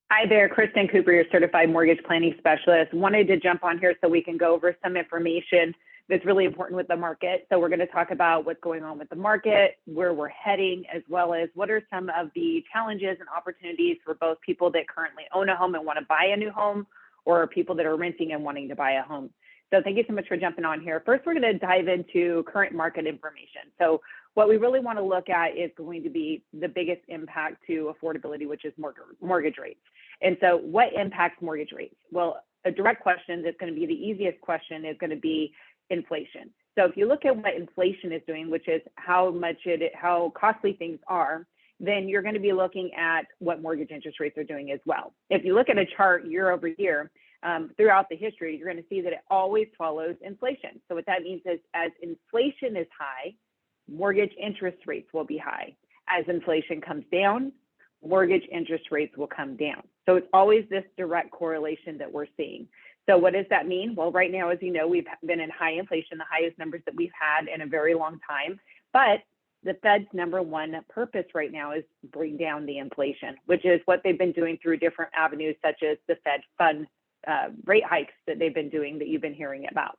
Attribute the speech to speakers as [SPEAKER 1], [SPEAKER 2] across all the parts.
[SPEAKER 1] Hi there, Kristen Cooper, your certified mortgage planning specialist. Wanted to jump on here so we can go over some information that's really important with the market. So we're going to talk about what's going on with the market, where we're heading, as well as what are some of the challenges and opportunities for both people that currently own a home and want to buy a new home, or people that are renting and wanting to buy a home. So thank you so much for jumping on here. First, we're going to dive into current market information. So what we really want to look at is going to be the biggest impact to affordability, which is mortgage rates. And so what impacts mortgage rates? Well, a direct question that's going to be the easiest question is going to be inflation. So if you look at what inflation is doing, which is how costly things are, then you're going to be looking at what mortgage interest rates are doing as well. If you look at a chart year over year, throughout the history, you're going to see that it always follows inflation. So what that means is as inflation is high, mortgage interest rates will be high. As inflation comes down, mortgage interest rates will come down. So it's always this direct correlation that we're seeing. So what does that mean? Well, right now, as you know, we've been in high inflation, the highest numbers that we've had in a very long time. But the Fed's number one purpose right now is bring down the inflation, which is what they've been doing through different avenues, such as the Fed fund rate hikes that they've been doing that you've been hearing about.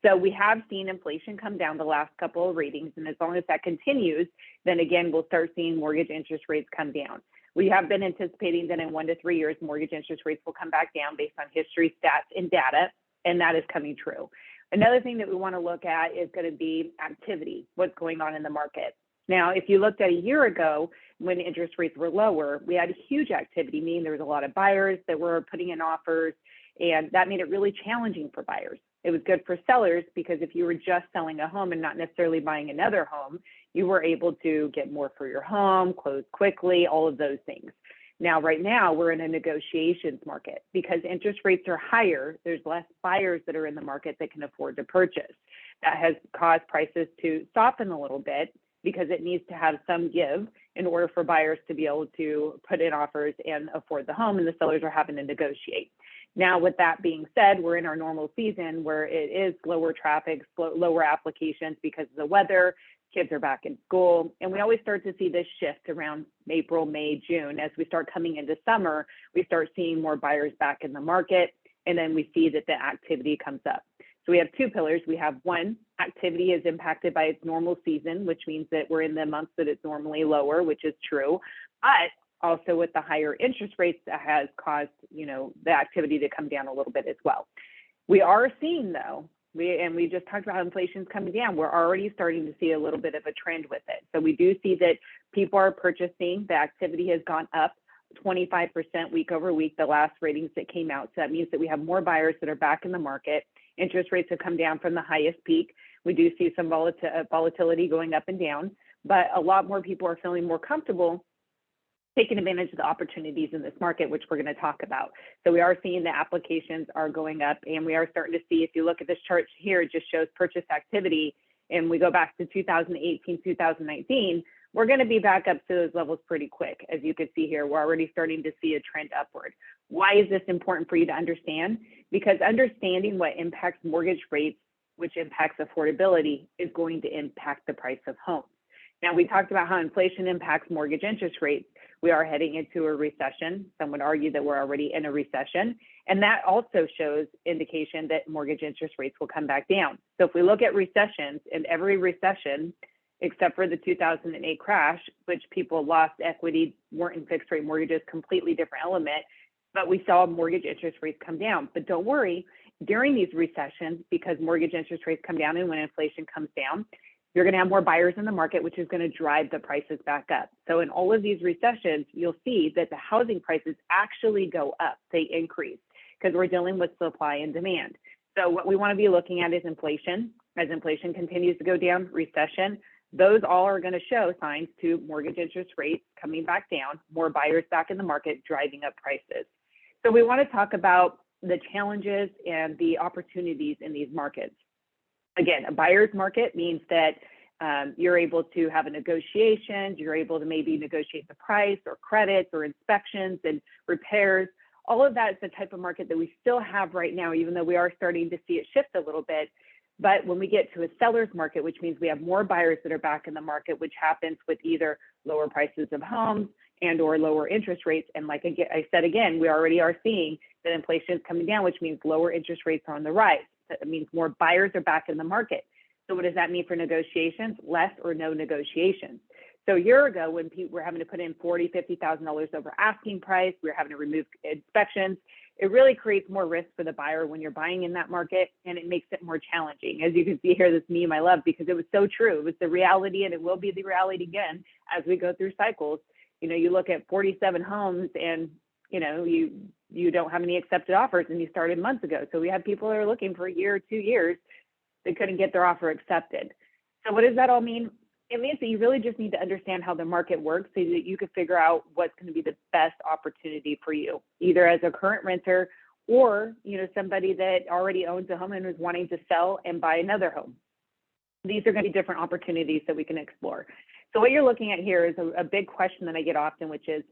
[SPEAKER 1] So we have seen inflation come down the last couple of readings. And as long as that continues, then again, we'll start seeing mortgage interest rates come down. We have been anticipating that in 1 to 3 years, mortgage interest rates will come back down based on history, stats, and data, and that is coming true. Another thing that we want to look at is going to be activity, what's going on in the market. Now, if you looked at a year ago when interest rates were lower, we had huge activity, meaning there was a lot of buyers that were putting in offers, and that made it really challenging for buyers. It was good for sellers because if you were just selling a home and not necessarily buying another home, you were able to get more for your home, close quickly, all of those things. Now, right now, we're in a negotiations market because interest rates are higher. There's less buyers that are in the market that can afford to purchase. That has caused prices to soften a little bit because it needs to have some give in order for buyers to be able to put in offers and afford the home, and the sellers are having to negotiate. Now, with that being said, we're in our normal season where it is lower traffic, lower applications because of the weather, kids are back in school, and we always start to see this shift around April, May, June. As we start coming into summer, we start seeing more buyers back in the market, and then we see that the activity comes up. So we have two pillars. We have one, activity is impacted by its normal season, which means that we're in the months that it's normally lower, which is true, but also with the higher interest rates that has caused, the activity to come down a little bit as well. We are seeing though, we just talked about inflation's coming down. We're already starting to see a little bit of a trend with it. So we do see that people are purchasing. The activity has gone up 25% week over week, the last ratings that came out. So that means that we have more buyers that are back in the market. Interest rates have come down from the highest peak. We do see some volatility going up and down, but a lot more people are feeling more comfortable taking advantage of the opportunities in this market, which we're going to talk about. So we are seeing the applications are going up, and we are starting to see, if you look at this chart here, it just shows purchase activity, and we go back to 2018, 2019, we're going to be back up to those levels pretty quick. As you can see here, we're already starting to see a trend upward. Why is this important for you to understand? Because understanding what impacts mortgage rates, which impacts affordability, is going to impact the price of homes. Now, we talked about how inflation impacts mortgage interest rates. We are heading into a recession. Some would argue that we're already in a recession. And that also shows indication that mortgage interest rates will come back down. So if we look at recessions, in every recession, except for the 2008 crash, which people lost equity, weren't in fixed rate mortgages, completely different element, but we saw mortgage interest rates come down. But don't worry, during these recessions, because mortgage interest rates come down and when inflation comes down, you're going to have more buyers in the market, which is going to drive the prices back up. So in all of these recessions, you'll see that the housing prices actually go up, they increase, because we're dealing with supply and demand. So what we want to be looking at is inflation. As inflation continues to go down, recession, those all are going to show signs to mortgage interest rates coming back down, more buyers back in the market, driving up prices. So we want to talk about the challenges and the opportunities in these markets. Again, a buyer's market means that you're able to have a negotiation, you're able to maybe negotiate the price or credits or inspections and repairs. All of that is the type of market that we still have right now, even though we are starting to see it shift a little bit. But when we get to a seller's market, which means we have more buyers that are back in the market, which happens with either lower prices of homes, and or lower interest rates. And like I said again, we already are seeing that inflation is coming down, which means lower interest rates are on the rise. That means more buyers are back in the market. So what does that mean for negotiations? Less or no negotiations. So a year ago, when people were having to put in $40,000, $50,000 over asking price, we were having to remove inspections. It really creates more risk for the buyer when you're buying in that market, and it makes it more challenging. As you can see here, this meme I love because it was so true. It was the reality, and it will be the reality again as we go through cycles. You know, you look at 47 homes, and you know you don't have any accepted offers, and you started months ago. So we have people that are looking for a year or 2 years that couldn't get their offer accepted. So what does that all mean? It means that you really just need to understand how the market works so that you can figure out what's going to be the best opportunity for you, either as a current renter or, you know, somebody that already owns a home and is wanting to sell and buy another home. These are going to be different opportunities that we can explore. So what you're looking at here is a big question that I get often, which is,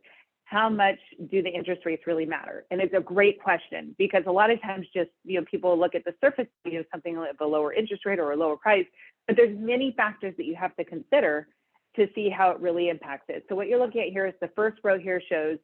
[SPEAKER 1] how much do the interest rates really matter? And it's a great question because a lot of times just, you know, people look at the surface, you know, something like a lower interest rate or a lower price, but there's many factors that you have to consider to see how it really impacts it. So what you're looking at here is the first row here shows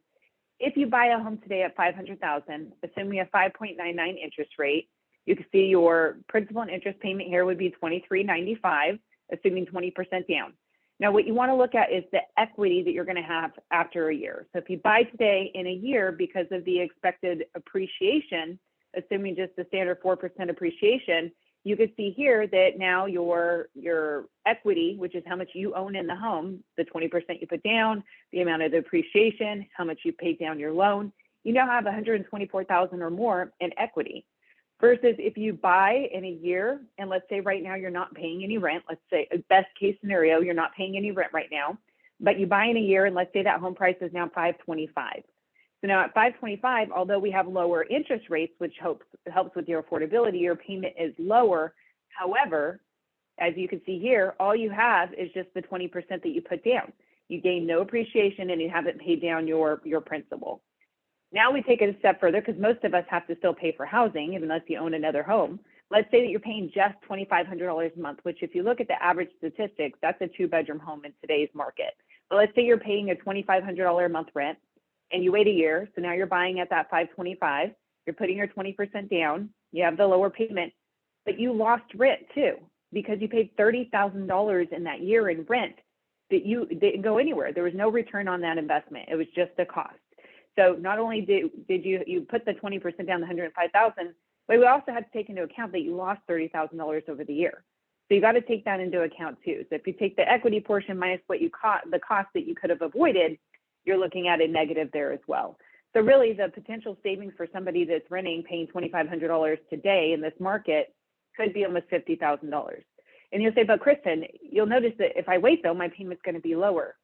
[SPEAKER 1] if you buy a home today at $500,000, assuming a 5.99 interest rate, you can see your principal and interest payment here would be $23.95, assuming 20% down. Now, what you want to look at is the equity that you're going to have after a year. So if you buy today in a year because of the expected appreciation, assuming just the standard 4% appreciation, you could see here that now your equity, which is how much you own in the home, the 20% you put down, the amount of the appreciation, how much you paid down your loan, you now have $124,000 or more in equity. Versus if you buy in a year, and let's say right now you're not paying any rent, let's say a best case scenario, you're not paying any rent right now, but you buy in a year and let's say that home price is now $525,000. So now at $525,000, although we have lower interest rates, which helps with your affordability, your payment is lower. However, as you can see here, all you have is just the 20% that you put down. You gain no appreciation and you haven't paid down your principal. Now we take it a step further because most of us have to still pay for housing unless you own another home. Let's say that you're paying just $2,500 a month, which if you look at the average statistics, that's a 2-bedroom home in today's market. But let's say you're paying a $2,500 a month rent and you wait a year. So now you're buying at that $525,000, you're putting your 20% down, you have the lower payment, but you lost rent too because you paid $30,000 in that year in rent that you didn't go anywhere. There was no return on that investment. It was just a cost. So not only did you put the 20% down, the $105,000, but we also had to take into account that you lost $30,000 over the year. So you got to take that into account too. So if you take the equity portion minus what you the cost that you could have avoided, you're looking at a negative there as well. So really the potential savings for somebody that's renting, paying $2,500 today in this market could be almost $50,000. And you'll say, but Kristen, you'll notice that if I wait though, my payment's going to be lower.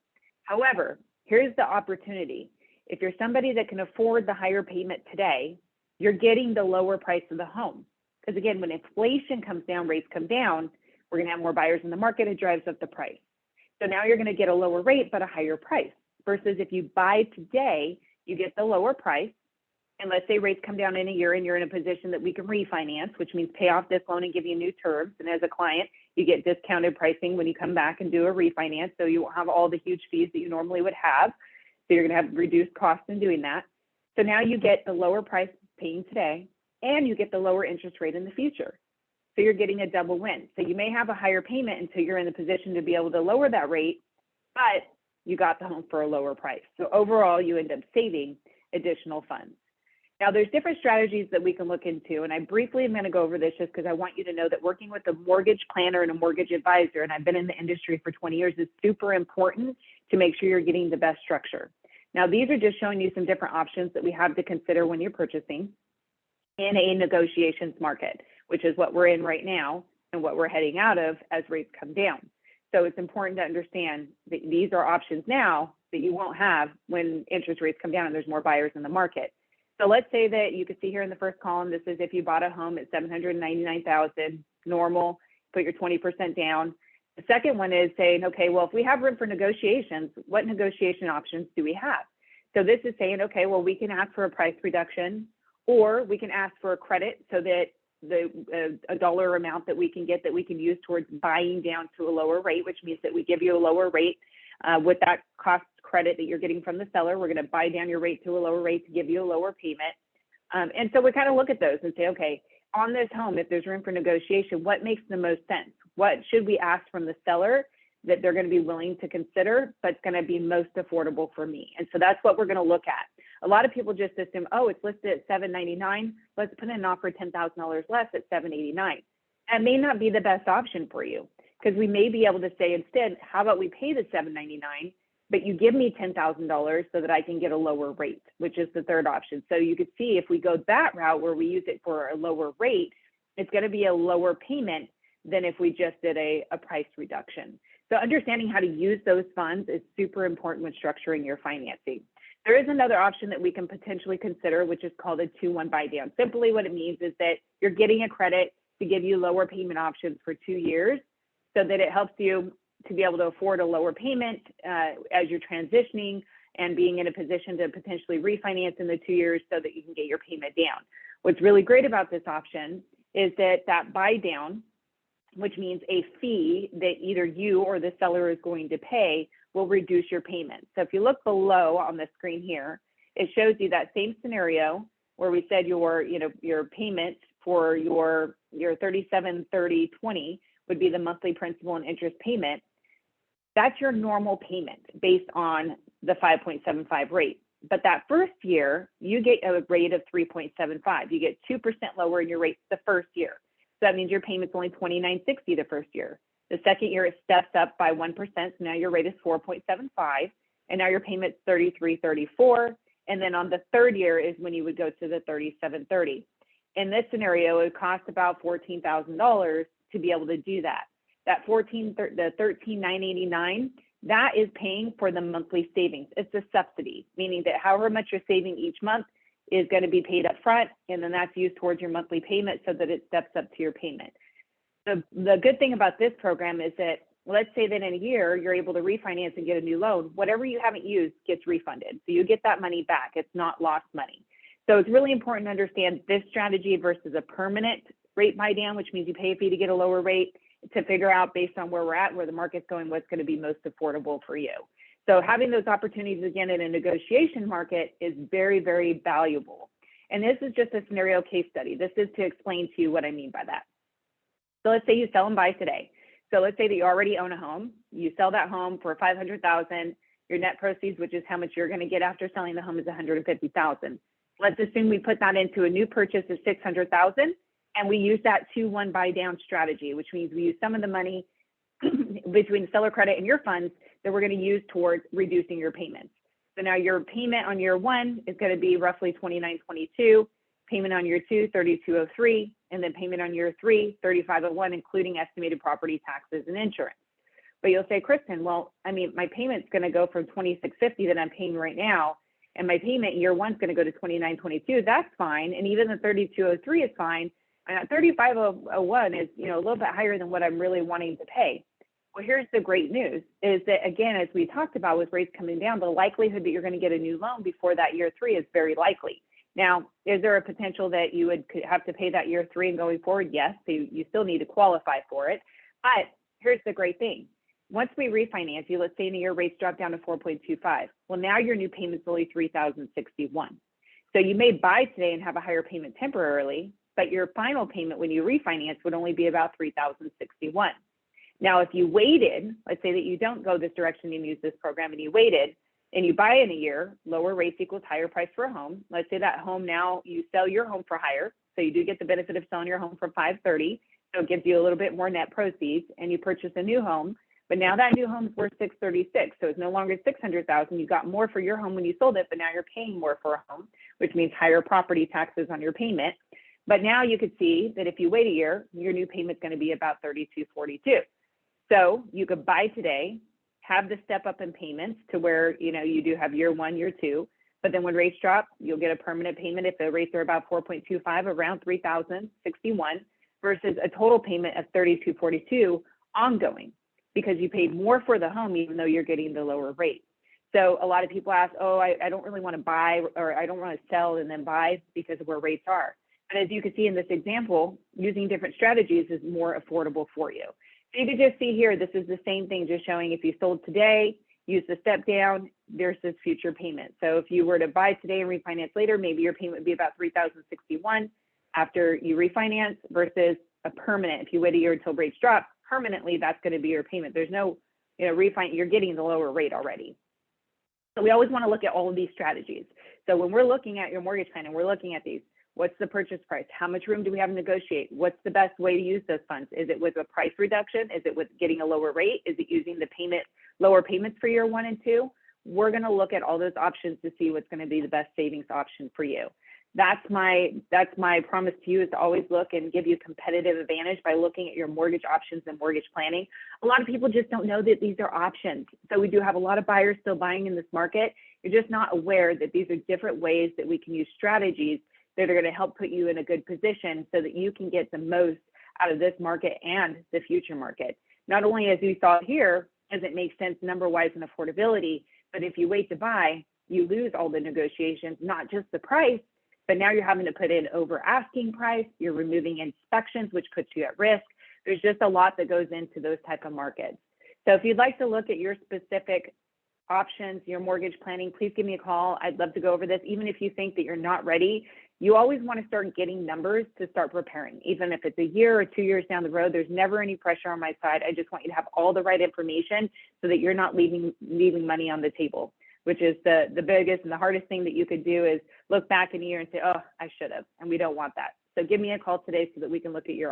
[SPEAKER 1] However, here's the opportunity. If you're somebody that can afford the higher payment today, you're getting the lower price of the home. Because again, when inflation comes down, rates come down, we're going to have more buyers in the market, it drives up the price. So now you're going to get a lower rate, but a higher price. Versus if you buy today, you get the lower price. And let's say rates come down in a year and you're in a position that we can refinance, which means pay off this loan and give you new terms. And as a client, you get discounted pricing when you come back and do a refinance. So you won't have all the huge fees that you normally would have. So you're going to have reduced costs in doing that. So now you get the lower price paying today and you get the lower interest rate in the future. So you're getting a double win. So you may have a higher payment until you're in the position to be able to lower that rate, but you got the home for a lower price. So overall, you end up saving additional funds. Now there's different strategies that we can look into. And I briefly am going to go over this just because I want you to know that working with a mortgage planner and a mortgage advisor, and I've been in the industry for 20 years, is super important to make sure you're getting the best structure. Now, these are just showing you some different options that we have to consider when you're purchasing in a negotiations market, which is what we're in right now and what we're heading out of as rates come down. So it's important to understand that these are options now that you won't have when interest rates come down and there's more buyers in the market. So let's say that you can see here in the first column, this is if you bought a home at $799,000, normal, put your 20% down. The second one is saying, okay, well, if we have room for negotiations, what negotiation options do we have? So this is saying, okay, well, we can ask for a price reduction, or we can ask for a credit so that a dollar amount that we can get that we can use towards buying down to a lower rate, which means that we give you a lower rate With that cost credit that you're getting from the seller, we're going to buy down your rate to a lower rate to give you a lower payment. And so we kind of look at those and say, okay, on this home, if there's room for negotiation, what makes the most sense? What should we ask from the seller that they're going to be willing to consider, but it's going to be most affordable for me? And so that's what we're going to look at. A lot of people just assume, oh, it's listed at $799. Let's put in an offer $10,000 less at $789. That may not be the best option for you, because we may be able to say instead, how about we pay the $799, but you give me $10,000 so that I can get a lower rate, which is the third option. So you could see if we go that route where we use it for a lower rate, it's going to be a lower payment than if we just did a price reduction. So understanding how to use those funds is super important when structuring your financing. There is another option that we can potentially consider, which is called a 2-1 buy down. Simply what it means is that you're getting a credit to give you lower payment options for 2 years, so that it helps you to be able to afford a lower payment as you're transitioning and being in a position to potentially refinance in the 2 years so that you can get your payment down. What's really great about this option is that buy down, which means a fee that either you or the seller is going to pay, will reduce your payment. So if you look below on the screen here, it shows you that same scenario where we said your payment for your 3730.20 would be the monthly principal and interest payment. That's your normal payment based on the 5.75 rate. But that first year, you get a rate of 3.75. You get 2% lower in your rates the first year. So that means your payment's only $29.60 the first year. The second year, it steps up by 1%. So now your rate is 4.75. And now your payment's $33.34. And then on the third year is when you would go to the $37.30. In this scenario, it would cost about $14,000 to be able to do that. That the $13,989, that is paying for the monthly savings. It's a subsidy, meaning that however much you're saving each month is going to be paid up front, and then that's used towards your monthly payment so that it steps up to your payment. The good thing about this program is that, let's say that in a year, you're able to refinance and get a new loan. Whatever you haven't used gets refunded. So you get that money back. It's not lost money. So it's really important to understand this strategy versus a permanent rate buy down, which means you pay a fee to get a lower rate, to figure out based on where we're at, where the market's going, what's going to be most affordable for you. So having those opportunities again in a negotiation market is very, very valuable. And this is just a scenario case study. This is to explain to you what I mean by that. So let's say you sell and buy today. So let's say that you already own a home. You sell that home for $500,000. Your net proceeds, which is how much you're going to get after selling the home, is $150,000. Let's assume we put that into a new purchase of $600,000. And we use that 2-1 buy down strategy, which means we use some of the money between the seller credit and your funds that we're going to use towards reducing your payments. So now your payment on year one is going to be roughly $29.22, payment on year two, $32.03, and then payment on year three, $35.01, including estimated property taxes and insurance. But you'll say, Kristen, well, I mean, my payment's going to go from $26.50 that I'm paying right now, and my payment in year one's going to go to $29.22. That's fine, and even the $32.03 is fine. And $35.01 is, a little bit higher than what I'm really wanting to pay. Well, here's the great news is that, again, as we talked about with rates coming down, the likelihood that you're going to get a new loan before that year three is very likely. Now, is there a potential that you would have to pay that year three and going forward? Yes, so you still need to qualify for it. But here's the great thing. Once we refinance you, let's say in a year rates drop down to 4.25. Well, now your new payment's only $3,061. So you may buy today and have a higher payment temporarily, but your final payment when you refinance would only be about $3,061. Now, if you waited, let's say that you don't go this direction and use this program and you waited and you buy in a year, lower rates equals higher price for a home. Let's say that home now you sell your home for higher. So you do get the benefit of selling your home for $530. So it gives you a little bit more net proceeds and you purchase a new home. But now that new home is worth $636. So it's no longer $600,000. You got more for your home when you sold it, but now you're paying more for a home, which means higher property taxes on your payment. But now you could see that if you wait a year, your new payment's going to be about $32.42. So you could buy today, have the step up in payments to where you do have year one, year two. But then when rates drop, you'll get a permanent payment if the rates are about 4.25, around $3,061, versus a total payment of $32.42 ongoing because you paid more for the home even though you're getting the lower rate. So a lot of people ask, oh, I don't really want to buy, or I don't want to sell and then buy because of where rates are. And as you can see in this example, using different strategies is more affordable for you. So you can just see here, this is the same thing, just showing if you sold today use the step down versus future payment. So if you were to buy today and refinance later, maybe your payment would be about $3,061 after you refinance versus a permanent. If you wait a year until rates drop, permanently, that's going to be your payment. There's no, refinance, you're getting the lower rate already. So we always want to look at all of these strategies. So when we're looking at your mortgage plan and we're looking at these, what's the purchase price? How much room do we have to negotiate? What's the best way to use those funds? Is it with a price reduction? Is it with getting a lower rate? Is it using the lower payments for year 1 and 2? We're going to look at all those options to see what's going to be the best savings option for you. That's my promise to you, is to always look and give you competitive advantage by looking at your mortgage options and mortgage planning. A lot of people just don't know that these are options. So we do have a lot of buyers still buying in this market. You're just not aware that these are different ways that we can use strategies that are going to help put you in a good position so that you can get the most out of this market and the future market. Not only, as we saw here, does it make sense number-wise and affordability, but if you wait to buy, you lose all the negotiations, not just the price, but now you're having to put in over asking price, you're removing inspections, which puts you at risk. There's just a lot that goes into those type of markets. So if you'd like to look at your specific options, your mortgage planning, please give me a call. I'd love to go over this. Even if you think that you're not ready, you always want to start getting numbers to start preparing. Even if it's a year or 2 years down the road, there's never any pressure on my side. I just want you to have all the right information so that you're not leaving money on the table, which is the biggest and the hardest thing that you could do, is look back in a year and say, oh, I should have, and we don't want that. So give me a call today so that we can look at your